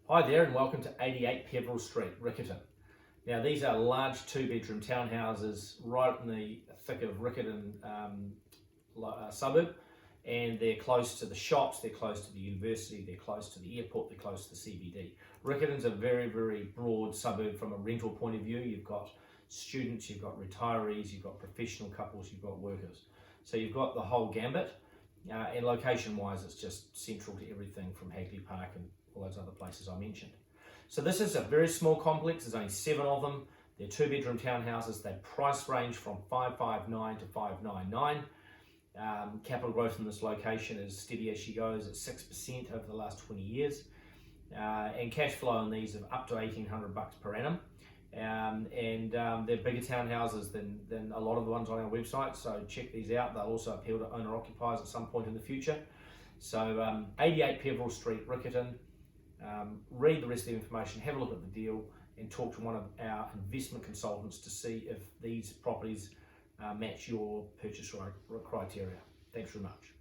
Hi there and welcome to 88 Peverel Street, Riccarton. Now these are large 2-bedroom townhouses right in the thick of Riccarton suburb, and they're close to the shops, they're close to the university, they're close to the airport, they're close to the CBD. Riccarton's a very, very broad suburb from a rental point of view. You've got students, you've got retirees, you've got professional couples, you've got workers. So you've got the whole gambit, and location-wise it's just central to everything from Hagley Park and all those other places I mentioned. So this is a very small complex. There's only 7 of them. They're 2-bedroom townhouses. They price range from 559 to 599. Capital growth in this location is steady as she goes at 6% over the last 20 years. And cash flow on these of up to $1,800 per annum. They're bigger townhouses than a lot of the ones on our website, so check these out. They'll also appeal to owner-occupiers at some point in the future. So 88 Peverel Street, Riccarton. Read the rest of the information, have a look at the deal, and talk to one of our investment consultants to see if these properties match your purchase criteria. Thanks very much.